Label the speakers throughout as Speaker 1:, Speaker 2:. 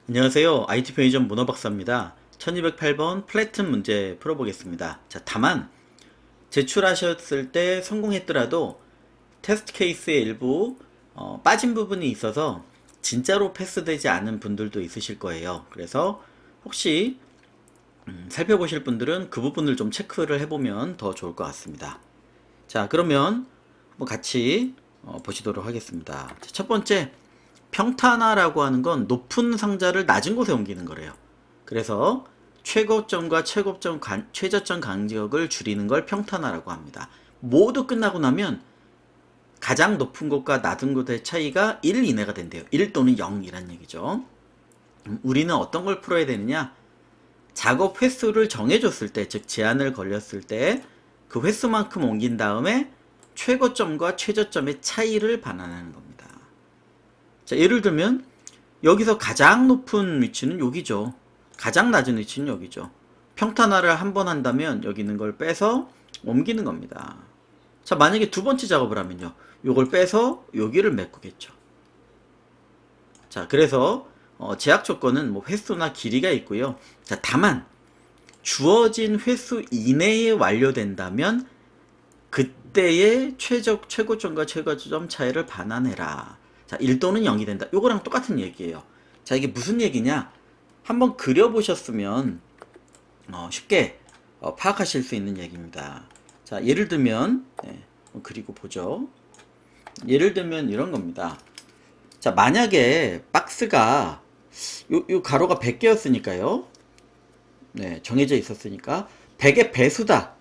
Speaker 1: 안녕하세요. IT 편의점 문어박사입니다. 1208번 플래튼 문제 풀어보겠습니다. 자, 다만 제출하셨을 때 성공했더라도 테스트 케이스의 일부 빠진 부분이 있어서 진짜로 패스되지 않은 분들도 있으실 거예요. 그래서 혹시 살펴보실 분들은 그 부분을 좀 체크를 해보면 더 좋을 것 같습니다. 자, 그러면 뭐 같이 보시도록 하겠습니다. 자, 첫 번째, 평탄화라고 하는 건 높은 상자를 낮은 곳에 옮기는 거래요. 그래서 최고점과 최저점 간격을 줄이는 걸 평탄화라고 합니다. 모두 끝나고 나면 가장 높은 곳과 낮은 곳의 차이가 1 이내가 된대요. 1 또는 0이란 얘기죠. 우리는 어떤 걸 풀어야 되느냐? 작업 횟수를 정해줬을 때, 즉 제한을 걸렸을 때 그 횟수만큼 옮긴 다음에 최고점과 최저점의 차이를 반환하는 겁니다. 자, 예를 들면 여기서 가장 높은 위치는 여기죠. 가장 낮은 위치는 여기죠. 평탄화를 한 번 한다면 여기 있는 걸 빼서 옮기는 겁니다. 자, 만약에 두 번째 작업을 하면요. 요걸 빼서 여기를 메꾸겠죠. 자, 그래서 제약 조건은 뭐 횟수나 길이가 있고요. 자, 다만 주어진 횟수 이내에 완료된다면 그때의 최고점과 최고점 차이를 반환해라. 자, 1 또는 0이 된다. 요거랑 똑같은 얘기예요. 자, 이게 무슨 얘기냐? 한번 그려보셨으면 쉽게 파악하실 수 있는 얘기입니다. 자, 예를 들면 그리고 보죠. 예를 들면 이런 겁니다. 자, 만약에 박스가 요 가로가 100개였으니까요. 네, 정해져 있었으니까 100의 배수다.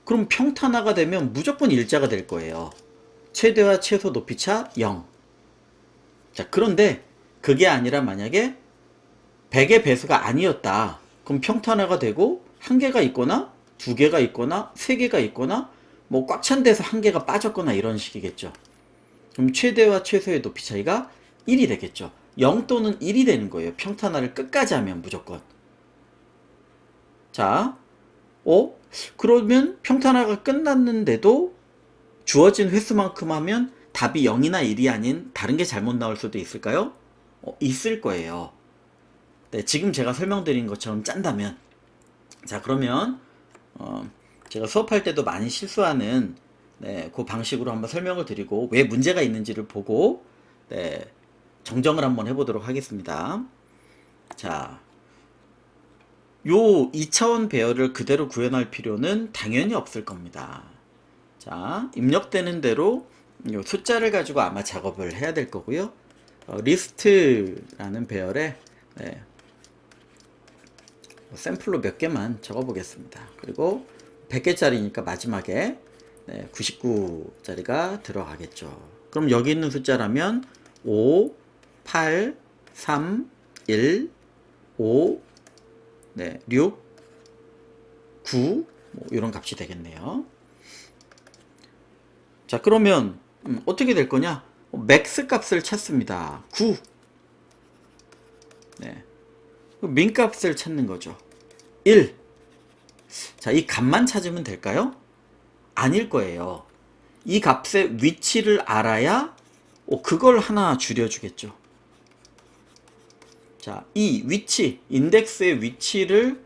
Speaker 1: 그럼 평탄화가 되면 무조건 일자가 될 거예요. 최대와 최소 높이차 0. 자, 그런데 그게 아니라 만약에 100의 배수가 아니었다. 그럼 평탄화가 되고 1개가 있거나 2개가 있거나 3개가 있거나 뭐 꽉 찬 데서 1개가 빠졌거나 이런 식이겠죠. 그럼 최대와 최소의 높이 차이가 1이 되겠죠. 0 또는 1이 되는 거예요. 평탄화를 끝까지 하면 무조건. 자, 그러면 평탄화가 끝났는데도 주어진 횟수만큼 하면 답이 0이나 1이 아닌 다른 게 잘못 나올 수도 있을까요? 있을 거예요. 네, 지금 제가 설명드린 것처럼 짠다면. 자, 그러면 제가 수업할 때도 많이 실수하는 그 방식으로 한번 설명을 드리고 왜 문제가 있는지를 보고 정정을 한번 해보도록 하겠습니다. 자, 요 2차원 배열을 그대로 구현할 필요는 당연히 없을 겁니다. 자, 입력되는 대로 요 숫자를 가지고 아마 작업을 해야 될 거고요. 리스트라는 배열에 샘플로 몇 개만 적어 보겠습니다. 그리고 100개짜리니까 마지막에 99짜리가 들어가겠죠. 그럼 여기 있는 숫자라면 5, 8, 3, 1, 5, 6, 9, 뭐 이런 값이 되겠네요. 자, 그러면 어떻게 될 거냐? 맥스 값을 찾습니다. 9. 민 값을 찾는 거죠. 1. 자, 이 값만 찾으면 될까요? 아닐 거예요. 이 값의 위치를 알아야 그걸 하나 줄여주겠죠. 자, 이 위치, 인덱스의 위치를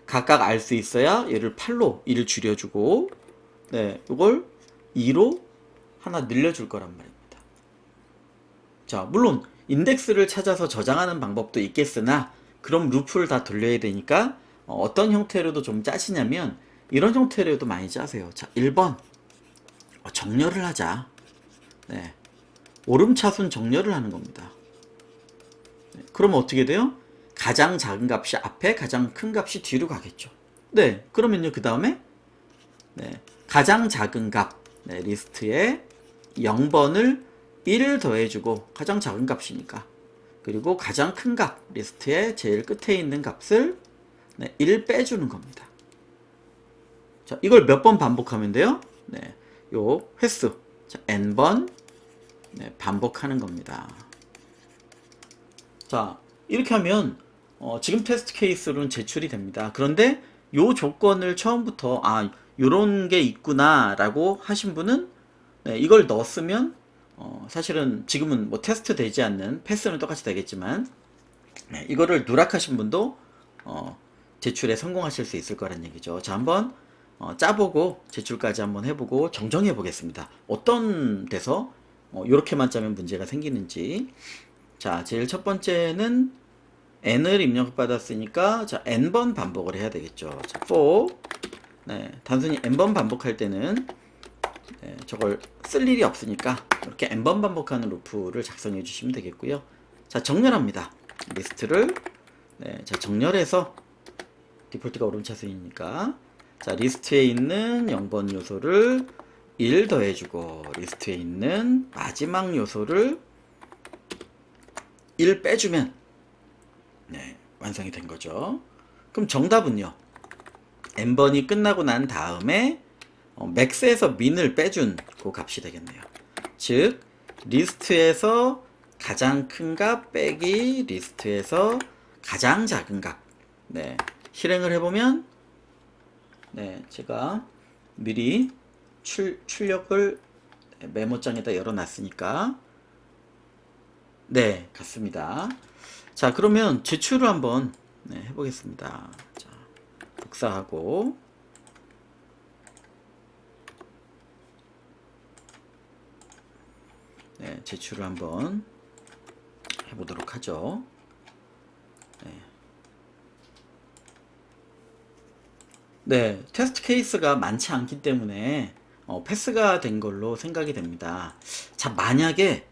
Speaker 1: 각각 알 수 있어야 얘를 8로 1을 줄여주고 이걸 2로 하나 늘려줄 거란 말입니다. 자, 물론 인덱스를 찾아서 저장하는 방법도 있겠으나 그럼 루프를 다 돌려야 되니까 어떤 형태로도 좀 짜시냐면 이런 형태로도 많이 짜세요. 자, 1번 정렬을 하자. 오름차순 정렬을 하는 겁니다. 그러면 어떻게 돼요? 가장 작은 값이 앞에, 가장 큰 값이 뒤로 가겠죠. 그러면요, 그 다음에 가장 작은 값 리스트에 0번을 1을 더해주고 가장 작은 값이니까, 그리고 가장 큰 값 리스트에 제일 끝에 있는 값을 1 빼주는 겁니다. 자, 이걸 몇 번 반복하면 돼요? 요 횟수 n번 반복하는 겁니다. 자, 이렇게 하면 지금 테스트 케이스로는 제출이 됩니다. 그런데 요 조건을 처음부터 요런 게 있구나 라고 하신 분은 이걸 넣었으면 사실은 지금은 뭐 테스트 되지 않는 패스는 똑같이 되겠지만 네, 이거를 누락하신 분도 제출에 성공하실 수 있을 거란 얘기죠. 자, 한번 짜보고 제출까지 한번 해보고 정정해 보겠습니다. 어떤 데서 이렇게만 짜면 문제가 생기는지. 자, 제일 첫 번째는 n을 입력받았으니까 자, n번 반복을 해야 되겠죠. 자, for 네, 단순히 n번 반복할 때는 네, 저걸 쓸 일이 없으니까 이렇게 n번 반복하는 루프를 작성해 주시면 되겠고요. 자, 정렬합니다. 리스트를 네, 자, 정렬해서 디폴트가 오른차순이니까 자, 리스트에 있는 0번 요소를 1 더해주고 리스트에 있는 마지막 요소를 1 빼주면 네, 완성이 된 거죠. 그럼 정답은요. n번이 끝나고 난 다음에 맥스에서 민을 빼준 그 값이 되겠네요. 즉 리스트에서 가장 큰 값 빼기 리스트에서 가장 작은 값. 네, 실행을 해보면 네, 제가 미리 출력을 메모장에다 열어놨으니까 네, 같습니다. 자, 그러면 제출을 한번 네, 해보겠습니다. 자, 복사하고 네, 제출을 한번 해보도록 하죠. 네. 네, 테스트 케이스가 많지 않기 때문에 패스가 된 걸로 생각이 됩니다. 자, 만약에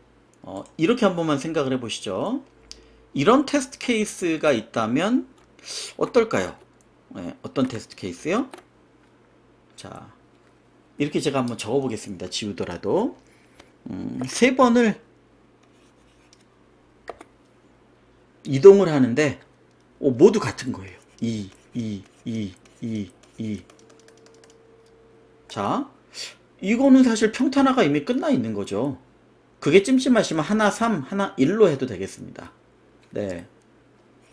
Speaker 1: 이렇게 한 번만 생각을 해보시죠. 이런 테스트 케이스가 있다면 어떨까요? 네, 어떤 테스트 케이스요? 자, 이렇게 제가 한번 적어보겠습니다. 지우더라도 3번을 이동을 하는데 모두 같은 거예요. 2, 2, 2, 2, 2. 자, 이거는 사실 평탄화가 이미 끝나 있는 거죠. 그게 찜찜하시면 하나 3, 하나 1로 해도 되겠습니다. 네,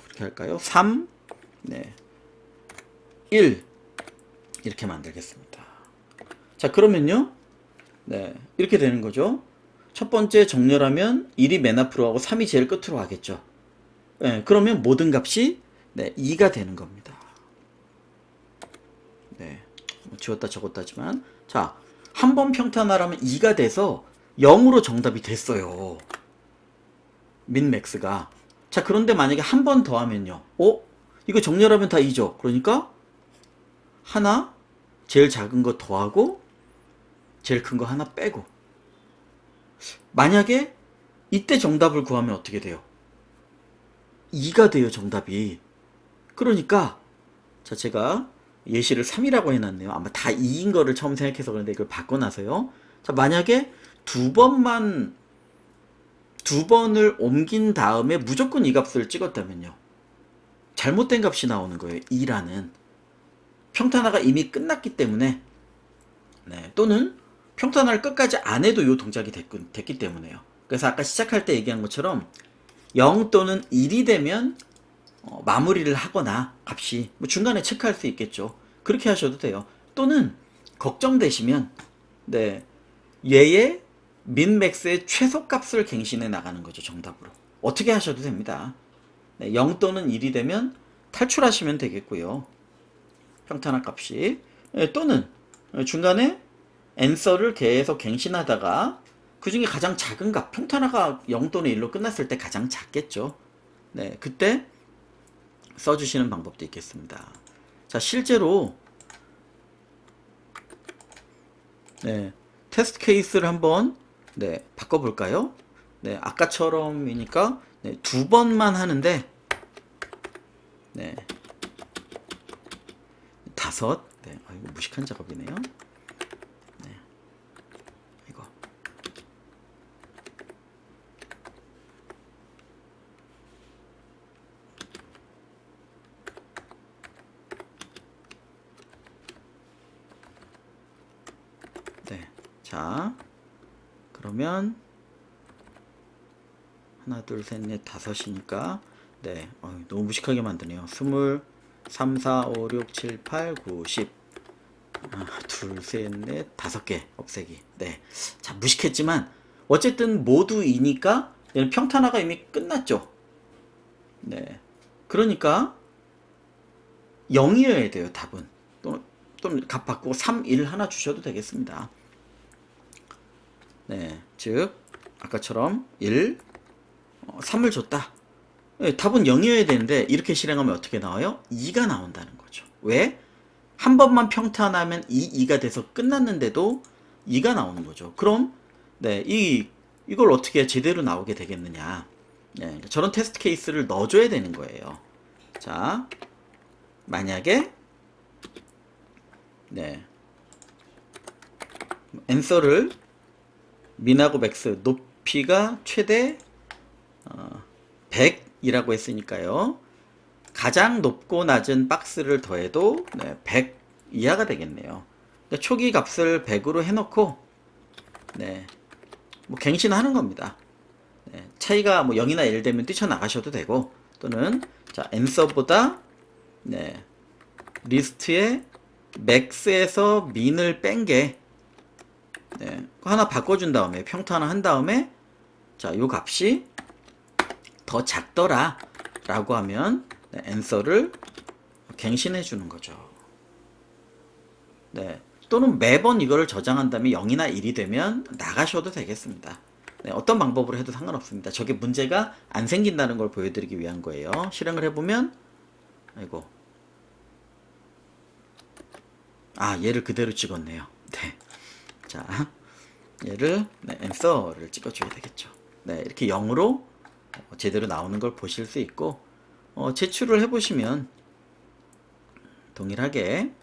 Speaker 1: 그렇게 할까요? 3, 네, 1 이렇게 만들겠습니다. 자, 그러면요, 네, 이렇게 되는 거죠. 첫 번째 정렬하면 1이 맨 앞으로 하고 3이 제일 끝으로 하겠죠. 네, 그러면 모든 값이 네, 2가 되는 겁니다. 네, 지웠다 적었다지만 자, 한 번 평탄화라면 2가 돼서 0으로 정답이 됐어요. 민맥스가. 자, 그런데 만약에 한 번 더 하면요. 이거 정렬하면 다 2죠. 그러니까 하나 제일 작은 거 더하고 제일 큰 거 하나 빼고. 만약에 이때 정답을 구하면 어떻게 돼요? 2가 돼요, 정답이. 그러니까 자, 제가 예시를 3이라고 해놨네요. 아마 다 2인 거를 처음 생각해서 그런데 이걸 바꿔놔서요. 자, 만약에 두 번을 옮긴 다음에 무조건 이 값을 찍었다면요. 잘못된 값이 나오는 거예요. 2라는. 평탄화가 이미 끝났기 때문에 네, 또는 평탄화를 끝까지 안 해도 이 동작이 됐기 때문에요. 그래서 아까 시작할 때 얘기한 것처럼 0 또는 1이 되면 마무리를 하거나 값이 뭐 중간에 체크할 수 있겠죠. 그렇게 하셔도 돼요. 또는 걱정되시면 네, 얘의 민맥스의 최소값을 갱신해 나가는 거죠. 정답으로. 어떻게 하셔도 됩니다. 네, 0 또는 1이 되면 탈출하시면 되겠고요. 평탄화 값이. 네, 또는 중간에 앤서를 계속 갱신하다가 그 중에 가장 작은 값, 평탄화가 0 또는 1로 끝났을 때 가장 작겠죠. 네, 그때 써주시는 방법도 있겠습니다. 자, 실제로 네, 테스트 케이스를 한번 네, 바꿔볼까요? 네, 아까처럼이니까 네, 2번만 하는데 네, 5. 네, 이거 무식한 작업이네요. 네, 이거. 네, 자, 그러면 하나, 둘, 셋, 넷, 5이니까 네, 너무 무식하게 만드네요. 20, 3, 4, 5, 6, 7, 8, 9, 10. 둘, 셋, 넷, 5개 없애기. 네, 자, 무식했지만 어쨌든 모두 2니까 얘는 평탄화가 이미 끝났죠. 네. 그러니까 0이어야 돼요, 답은. 또는 값 바꾸고 3, 1 하나 주셔도 되겠습니다. 네. 즉, 아까처럼 1, 3을 줬다. 네, 답은 0이어야 되는데 이렇게 실행하면 어떻게 나와요? 2가 나온다는 거죠. 왜? 한 번만 평탄하면 2가 돼서 끝났는데도 2가 나오는 거죠. 그럼 네, 이걸 어떻게 제대로 나오게 되겠느냐. 네, 저런 테스트 케이스를 넣어줘야 되는 거예요. 자, 만약에 네, 앤서를 민하고 맥스 높이가 최대 100이라고 했으니까요. 가장 높고 낮은 박스를 더해도 100 이하가 되겠네요. 그러니까 초기 값을 100으로 해놓고 뭐 갱신하는 겁니다. 차이가 뭐 0이나 1 되면 뛰쳐나가셔도 되고, 또는 자 앤서보다 리스트에 맥스에서 민을 뺀게 하나 바꿔준 다음에 평탄화 한 다음에 자 요 값이 더 작더라 라고 하면 앤서를 갱신해 주는 거죠. 또는 매번 이거를 저장한 다음에 0이나 1이 되면 나가셔도 되겠습니다. 어떤 방법으로 해도 상관없습니다. 저게 문제가 안 생긴다는 걸 보여드리기 위한 거예요. 실행을 해보면 아이고 얘를 그대로 찍었네요. 자 얘를 앤서를 찍어줘야 되겠죠. 이렇게 0으로 제대로 나오는 걸 보실 수 있고 제출을 해보시면 동일하게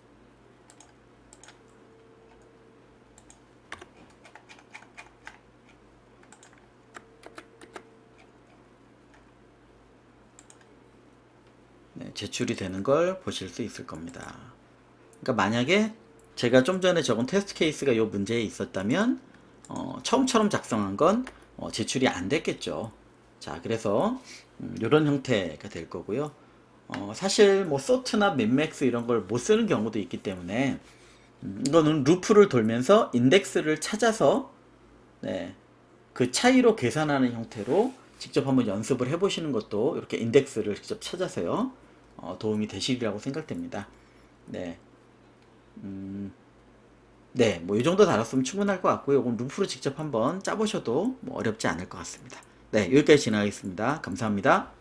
Speaker 1: 제출이 되는 걸 보실 수 있을 겁니다. 그러니까 만약에 제가 좀 전에 적은 테스트 케이스가 이 문제에 있었다면 처음처럼 작성한 건 제출이 안 됐겠죠. 자, 그래서 이런 형태가 될 거고요. 사실 뭐 소트나 민맥스 이런 걸 못 쓰는 경우도 있기 때문에 이거는 루프를 돌면서 인덱스를 찾아서 그 차이로 계산하는 형태로 직접 한번 연습을 해보시는 것도 이렇게 인덱스를 직접 찾아서요 도움이 되시리라고 생각됩니다. 뭐 이 정도 다뤘으면 충분할 것 같고요. 이건 루프로 직접 한번 짜보셔도 뭐 어렵지 않을 것 같습니다. 여기까지 진행하겠습니다. 감사합니다.